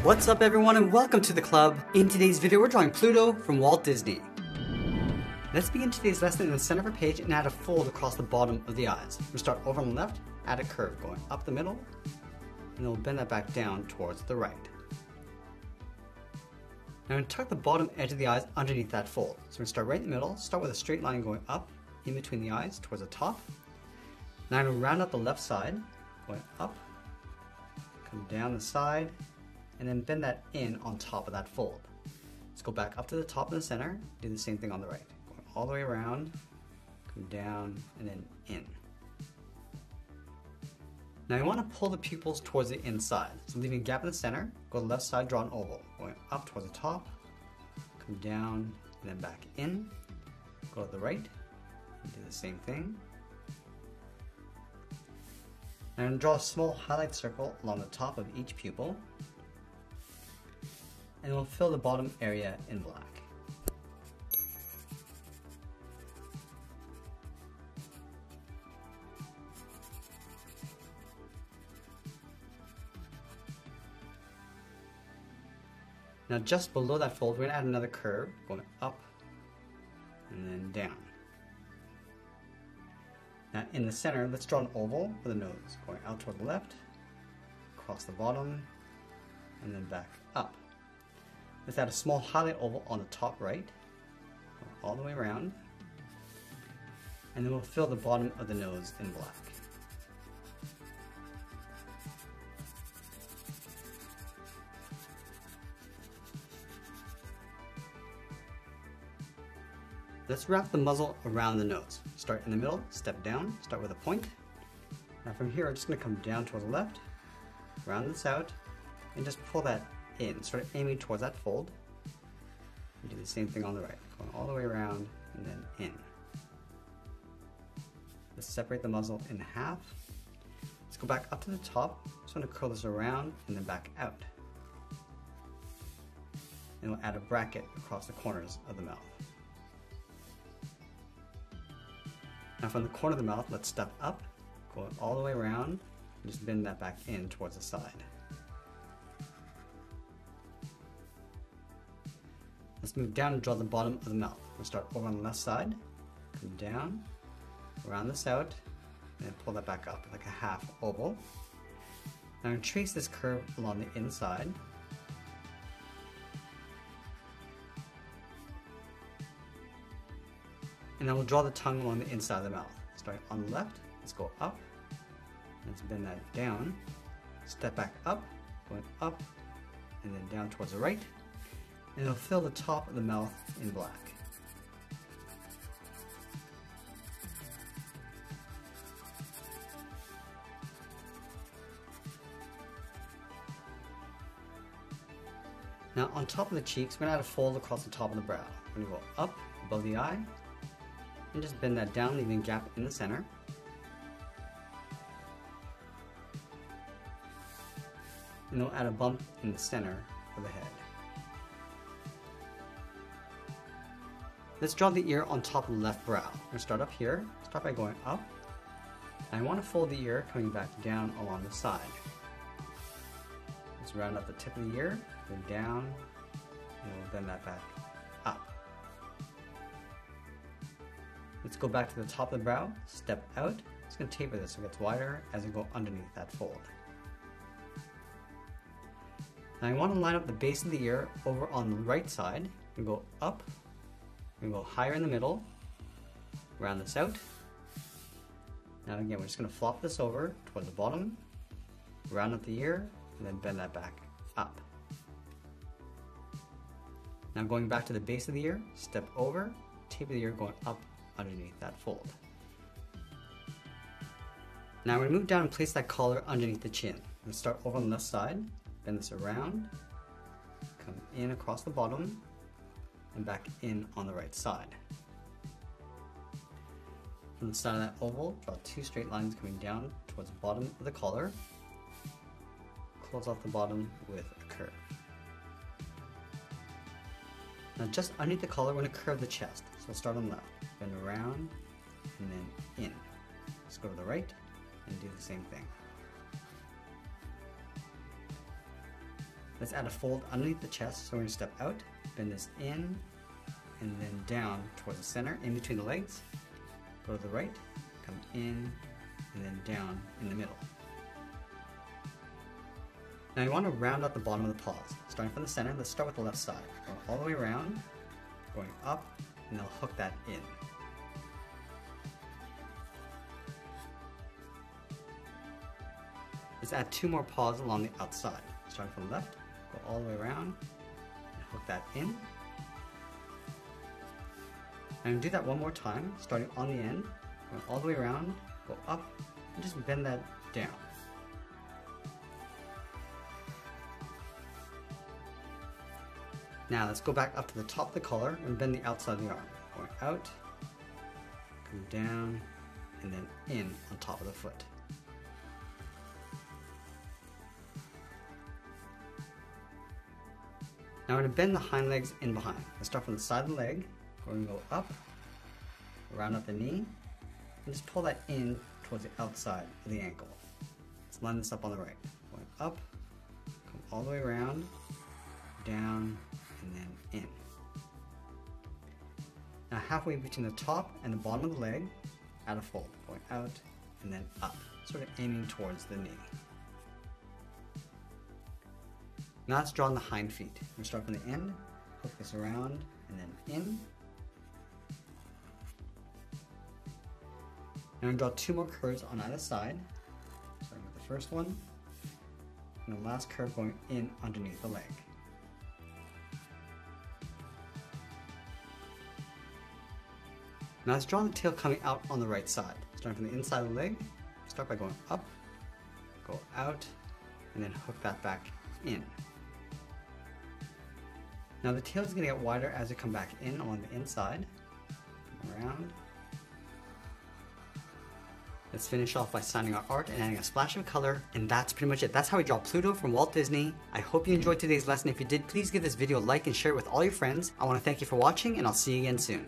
What's up everyone and welcome to the club. In today's video we're drawing Pluto from Walt Disney. Let's begin today's lesson in the center of our page and add a fold across the bottom of the eyes. We'll start over on the left, add a curve going up the middle, and then we'll bend that back down towards the right. Now we're going to tuck the bottom edge of the eyes underneath that fold. So we're going to start right in the middle, start with a straight line going up in between the eyes towards the top. Now I'm going to round out the left side, going up, come down the side, and then bend that in on top of that fold. Let's go back up to the top of the center, do the same thing on the right. Going all the way around, come down, and then in. Now you want to pull the pupils towards the inside. So leaving a gap in the center, go to the left side, draw an oval. Going up towards the top, come down, and then back in. Go to the right, and do the same thing. Now I'm going to draw a small highlight circle along the top of each pupil. And we'll fill the bottom area in black. Now just below that fold, we're going to add another curve, going up and then down. Now in the center, let's draw an oval with a nose, going out toward the left, across the bottom, and then back up. Let's add a small highlight oval on the top right, all the way around, and then we'll fill the bottom of the nose in black. Let's wrap the muzzle around the nose. Start in the middle, step down, start with a point. Now from here, I'm just going to come down towards the left, round this out, and just pull that in, sort of aiming towards that fold. And do the same thing on the right, going all the way around and then in. Let's separate the muzzle in half. Let's go back up to the top. Just want to curl this around and then back out. And we'll add a bracket across the corners of the mouth. Now from the corner of the mouth, let's step up, going all the way around, and just bend that back in towards the side. Let's move down and draw the bottom of the mouth. We'll start over on the left side, come down, round this out, and then pull that back up like a half oval. Now I'm going to trace this curve along the inside. And then we'll draw the tongue along the inside of the mouth. Starting on the left, let's go up, let's bend that down, step back up, going up, and then down towards the right. And it'll fill the top of the mouth in black. Now on top of the cheeks, we're going to add a fold across the top of the brow. We're going to go up above the eye, and just bend that down, leaving a gap in the center. And we'll add a bump in the center of the head. Let's draw the ear on top of the left brow. We're going to start up here, start by going up. And I want to fold the ear coming back down along the side. Let's round up the tip of the ear, go down, and we'll bend that back up. Let's go back to the top of the brow, step out. Just going to taper this so it gets wider as we go underneath that fold. Now I want to line up the base of the ear over on the right side. We go up. We go higher in the middle, round this out. Now again, we're just going to flop this over toward the bottom, round up the ear, and then bend that back up. Now going back to the base of the ear, step over, taper the ear going up underneath that fold. Now we're going to move down and place that collar underneath the chin. Let's start over on the left side, bend this around, come in across the bottom, and back in on the right side. From the side of that oval, draw two straight lines coming down towards the bottom of the collar. Close off the bottom with a curve. Now just underneath the collar, we're going to curve the chest. So we'll start on the left, bend around, and then in. Let's go to the right and do the same thing. Let's add a fold underneath the chest. So we're gonna step out, bend this in, and then down towards the center, in between the legs. Go to the right, come in, and then down in the middle. Now you want to round out the bottom of the paws. Starting from the center, let's start with the left side. Going all the way around, going up, and they'll hook that in. Let's add 2 more paws along the outside. Starting from the left, go all the way around, and hook that in. And do that one more time, starting on the end, going all the way around, go up, and just bend that down. Now let's go back up to the top of the collar and bend the outside of the arm. Going out, come down, and then in on top of the foot. Now we're going to bend the hind legs in behind. Let's start from the side of the leg. We're going to go up, round up the knee, and just pull that in towards the outside of the ankle. Let's line this up on the right. Going up, come all the way around, down, and then in. Now halfway between the top and the bottom of the leg, add a fold. Going out, and then up, sort of aiming towards the knee. Now let's draw on the hind feet. We're going to start from the end, hook this around, and then in. Now I'm going to draw 2 more curves on either side, starting with the first one, and the last curve going in underneath the leg. Now let's draw the tail coming out on the right side. Starting from the inside of the leg, start by going up, go out, and then hook that back in. Now the tail is going to get wider as you come back in along the inside, come around. Let's finish off by signing our art and adding a splash of color, and that's pretty much it. That's how we draw Pluto from Walt Disney. I hope you enjoyed today's lesson. If you did, please give this video a like and share it with all your friends. I want to thank you for watching, and I'll see you again soon.